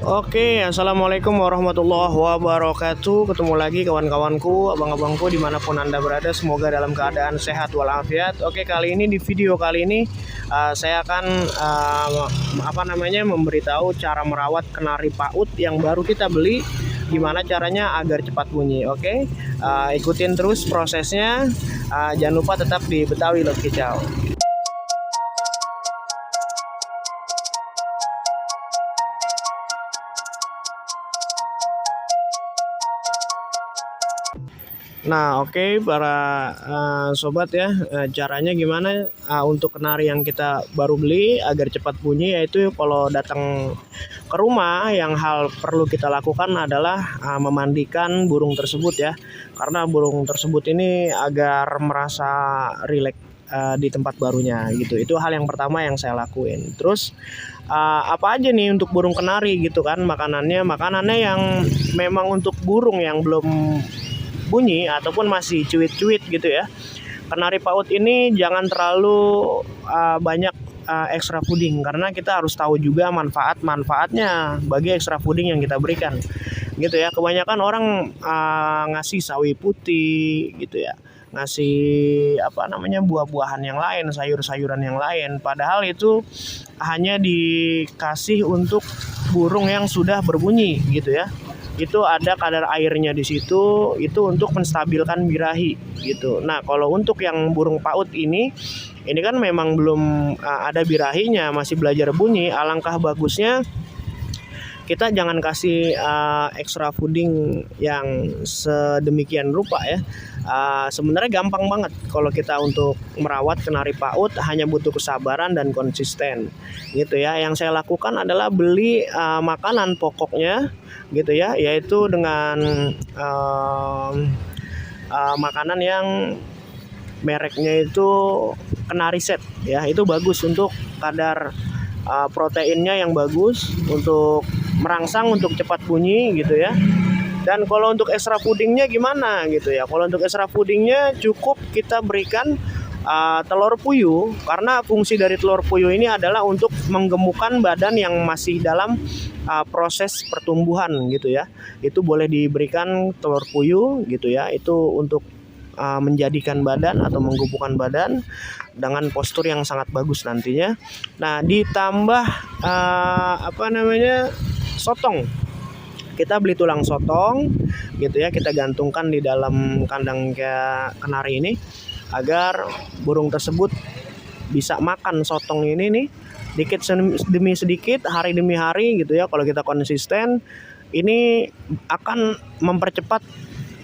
Oke, assalamualaikum warahmatullahi wabarakatuh. Ketemu lagi kawan-kawanku, abang-abangku dimanapun anda berada. Semoga dalam keadaan sehat walafiat. Oke, kali ini di video kali ini saya akan memberitahu cara merawat kenari PAUD yang baru kita beli. Gimana caranya agar cepat bunyi. Oke, ikutin terus prosesnya. Jangan lupa tetap di Betawi Lot Kicau. Nah, oke, para sobat ya, caranya gimana untuk kenari yang kita baru beli agar cepat bunyi, yaitu kalau datang ke rumah yang hal perlu kita lakukan adalah memandikan burung tersebut ya, karena burung tersebut ini agar merasa rileks di tempat barunya gitu. Itu hal yang pertama yang saya lakuin. Terus apa aja nih untuk burung kenari gitu kan, makanannya yang memang untuk burung yang belum bunyi ataupun masih cuit-cuit gitu ya. Kenari PAUD ini jangan terlalu banyak extra fooding, karena kita harus tahu juga manfaatnya bagi extra fooding yang kita berikan gitu ya. Kebanyakan orang ngasih sawi putih gitu ya, ngasih buah-buahan yang lain, sayur-sayuran yang lain, padahal itu hanya dikasih untuk burung yang sudah berbunyi gitu ya. Itu ada kadar airnya di situ, itu untuk menstabilkan birahi gitu. Nah, kalau untuk yang burung PAUD ini kan memang belum ada birahinya, masih belajar bunyi. Alangkah bagusnya kita jangan kasih extra fooding yang sedemikian rupa ya. Sebenarnya gampang banget kalau kita untuk merawat kenari PAUD, hanya butuh kesabaran dan konsisten gitu ya. Yang saya lakukan adalah beli makanan pokoknya gitu ya, yaitu dengan makanan yang mereknya itu Kenari Set ya. Itu bagus untuk kadar proteinnya yang bagus, untuk merangsang, untuk cepat bunyi gitu ya. Dan kalau untuk extra foodingnya gimana gitu ya, kalau untuk extra foodingnya cukup kita berikan telur puyuh, karena fungsi dari telur puyuh ini adalah untuk menggemukkan badan yang masih dalam proses pertumbuhan gitu ya. Itu boleh diberikan telur puyuh gitu ya, itu untuk menjadikan badan atau menggemukkan badan dengan postur yang sangat bagus nantinya. Nah, ditambah sotong. Kita beli tulang sotong gitu ya, kita gantungkan di dalam kandang kayak kenari ini agar burung tersebut bisa makan sotong ini nih sedikit demi sedikit, hari demi hari gitu ya. Kalau kita konsisten, ini akan mempercepat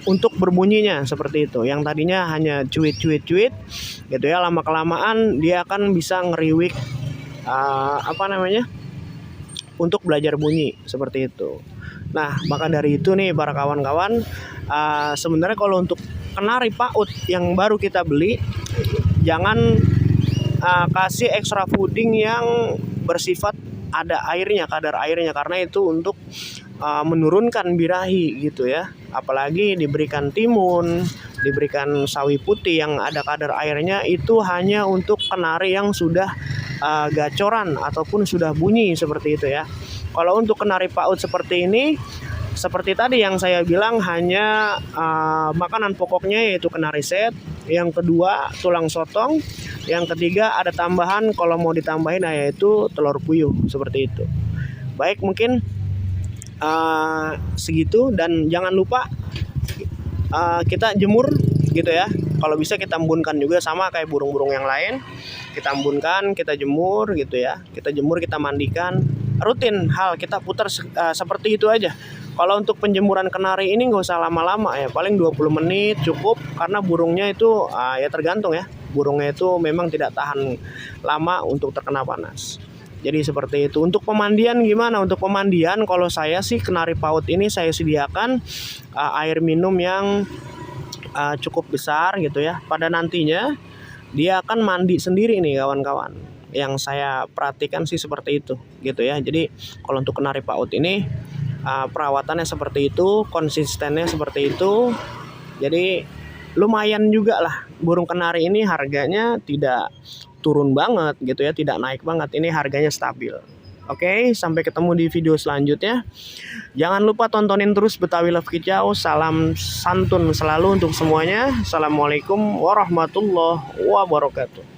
untuk berbunyinya seperti itu. Yang tadinya hanya cuit gitu ya, lama kelamaan dia akan bisa ngeriwik untuk belajar bunyi seperti itu. Nah, maka dari itu nih para kawan-kawan, sebenarnya kalau untuk kenari PAUD yang baru kita beli, jangan kasih extra fooding yang bersifat ada airnya, kadar airnya, karena itu untuk menurunkan birahi gitu ya. Apalagi diberikan timun, diberikan sawi putih yang ada kadar airnya, itu hanya untuk kenari yang sudah gacoran ataupun sudah bunyi seperti itu ya. Kalau untuk kenari PAUD seperti ini, seperti tadi yang saya bilang, hanya makanan pokoknya yaitu Kenari Set, yang kedua tulang sotong, yang ketiga ada tambahan kalau mau ditambahin yaitu telur puyuh seperti itu. Baik, mungkin segitu, dan jangan lupa kita jemur gitu ya. Kalau bisa kita embunkan juga, sama kayak burung-burung yang lain. Kita embunkan, kita jemur gitu ya. Kita jemur, kita mandikan. Rutin hal kita putar seperti itu aja. Kalau untuk penjemuran kenari ini nggak usah lama-lama ya, paling 20 menit cukup, karena burungnya itu ya tergantung ya. Burungnya itu memang tidak tahan lama untuk terkena panas. Jadi seperti itu. Untuk pemandian gimana? Untuk pemandian, kalau saya sih kenari PAUD ini saya sediakan air minum yang cukup besar gitu ya. Pada nantinya dia akan mandi sendiri nih kawan-kawan. Yang saya perhatikan sih seperti itu gitu ya. Jadi kalau untuk kenari PAUD ini perawatannya seperti itu, konsistennya seperti itu. Jadi lumayan juga lah. Burung kenari ini harganya tidak turun banget gitu ya, tidak naik banget. Ini harganya stabil. Oke, sampai ketemu di video selanjutnya. Jangan lupa tontonin terus Betawi Love Kicau. Salam santun selalu untuk semuanya. Assalamualaikum warahmatullahi wabarakatuh.